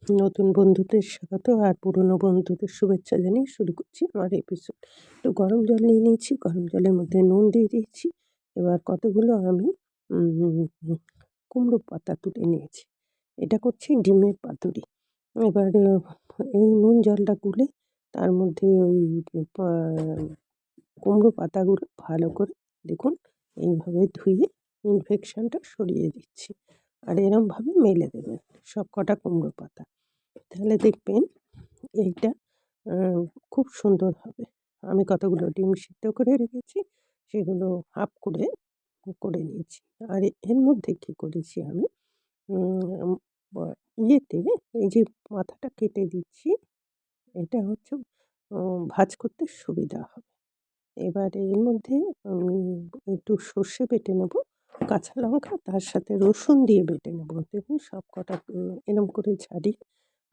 নতুন বন্ধুদের স্বাগত আর পুরনো বন্ধুদের শুভেচ্ছা জানিয়ে শুরু করছি আমার এপিসোড। একটু গরম জল নিয়ে নিয়েছি, গরম জলের মধ্যে নুন দিয়ে দিয়েছি। এবার কতগুলো আমি কুমড়ো পাতা তুলে নিয়েছি। এটা করছি ডিমের পাতুরি। এবার এই নুন জলটা গুলে তার মধ্যে ওই পা কুমড়ো পাতাগুলো ভালো করে দেখুন এইভাবে ধুয়ে ইনফেকশনটা সরিয়ে দিচ্ছি। আর এরমভাবে মেলে দেবেন সব কটা কুমড়ো পাতা। তাহলে দেখবেন এইটা আ খুব সুন্দর হবে। আমি কতগুলো ডিম সিদ্ধ করে রেখেছি, সেগুলো হাফ করে নিয়েছি। আর এর মধ্যে কি করেছি আমি উম বা ইয়েতে এই যে মাথাটা কেটে দিচ্ছি, এটা হচ্ছে ভাঁজ করতে সুবিধা হবে। এবারে এর মধ্যে আমি একটু সর্ষে বেটে নেব, কাঁচা লঙ্কা তার সাথে রসুন দিয়ে বেটে নেব। দেখুন সবকটা এরম করে ছাড়িয়ে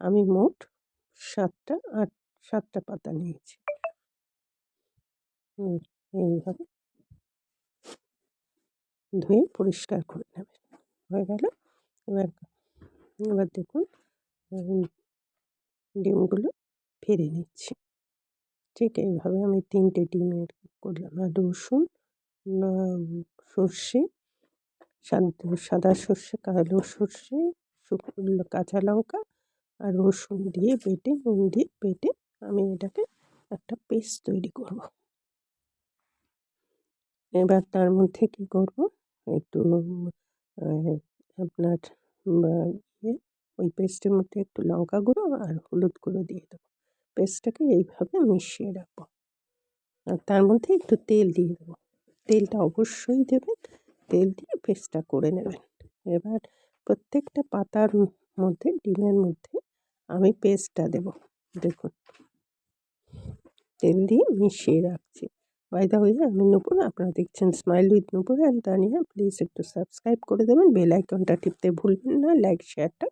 আমি মোট ৭টা পাতা নিয়েছি। হুম, এইভাবে ধুয়ে পরিষ্কার করে নেবেন। হয়ে গেল? এবার এবার দেখুন উম ডিমগুলো ভেড়ে নিচ্ছি। ঠিক এইভাবে আমি ৩টে ডিমের করলাম। আর রসুন, না সর্ষে, সাদা সর্ষে, কালো সর্ষে, কাঁচা লঙ্কা আর রসুন দিয়ে বেটে নুন দিয়ে বেটে আমি এটাকে একটা পেস্ট তৈরি করব। এবার তার মধ্যে কি করব, একটু আ আপনার বা ইয়ে ওই পেস্টের মধ্যে একটু লঙ্কা গুঁড়ো আর হলুদ গুঁড়ো দিয়ে দেবো। পেস্টটাকে এইভাবে মিশিয়ে রাখবো। আর তার মধ্যে একটু তেল দিয়ে দেবো। তেলটা অবশ্যই দেবেন। তেল দিয়ে পেস্টটা করে নেবেন। এবার প্রত্যেকটা পাতার মধ্যে ডিমের মধ্যে আমি পেস্টটা দেবো। দেখুন তেল দিয়ে মিশিয়ে রাখছি। বাই দ্য ওয়ে আমি নূপুর, আপনারা দেখছেন smile with Nupur and Tania. Please একটু সাবস্ক্রাইব করে দেবেন, বেল আইকনটা টিপতে ভুলবেন না, লাইক শেয়ারটা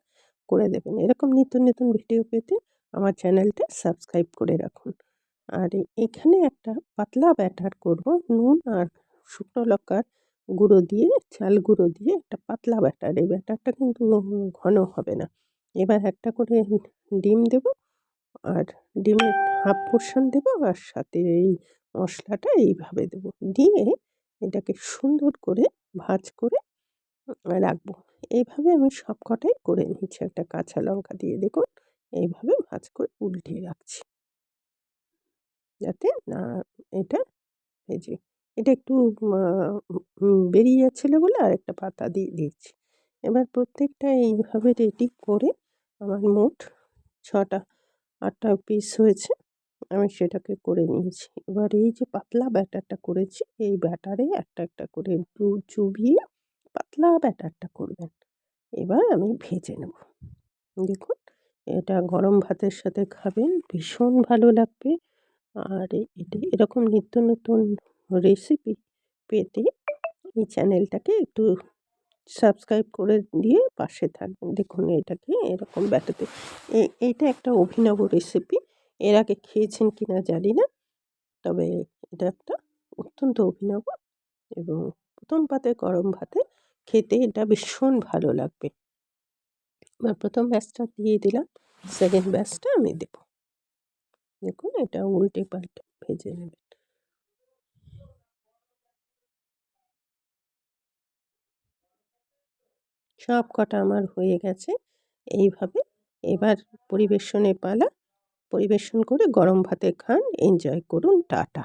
করে দেবেন। এরকম নিত্য নতুন ভিডিও পেতে আমার চ্যানেলটা সাবস্ক্রাইব করে রাখুন। আর এখানে একটা পাতলা ব্যাটার করব, নুন আর শুকনো লঙ্কার গুঁড়ো দিয়ে, চাল গুঁড়ো দিয়ে একটা পাতলা ব্যাটার। এই ব্যাটারটা কিন্তু ঘন হবে না। এবার একটা করে ডিম দেবো আর ডিমের হাফ পোর্শন দেবো আর সাথে এই মশলাটা এইভাবে দেবো। দিয়ে এটাকে সুন্দর করে ভাঁজ করে রাখবো। এইভাবে আমি সবকটাই করে নিচ্ছি। একটা কাঁচা লঙ্কা দিয়ে দেখুন এইভাবে ভাঁজ করে উল্টিয়ে রাখছি। যাতে না এটা এই যে এটা একটু মা বেরিয়ে যাচ্ছিল বলে আরেকটা পাতা দিয়ে দিয়েছি। এবার প্রত্যেকটা এইভাবে রেডি করে আমার মোট ৬টা ৮টা পিস হয়েছে। আমি সেটাকে করে নিয়েছি। এবার এই যে পাতলা ব্যাটারটা করেছি, এই ব্যাটারে একটা করে দুধ চুবিয়ে পাতলা ব্যাটারটা করবেন। এবার আমি ভেজে নেব। দেখুন এটা গরম ভাতের সাথে খাবেন, ভীষণ ভালো লাগবে। আর এরকম নিত্য নতুন রেসিপি পেতে এই চ্যানেলটাকে একটু সাবস্ক্রাইব করে দিয়ে পাশে থাকবেন। দেখুন এটাকে এরকম ব্যাটাতে এইটা একটা অভিনব রেসিপি। এর আগে খেয়েছেন কিনা জানি না। তবে এটা একটা অত্যন্ত অভিনব এবং ১ম পাতে গরম ভাতে খেতে এটা ভীষণ ভালো লাগবে। এবার ১ম ব্যাচটা দিয়ে দিলাম, সেকেন্ড ব্যাচটা আমি দেব। দেখুন এটা উল্টে পাল্টে ভেজে নেবেন। সব কটা আমার হয়ে গেছে। এইভাবে এবার পরিবেশনের পালা। পরিবেশন করে গরম ভাতে খান, এনজয় করুন। টাটা।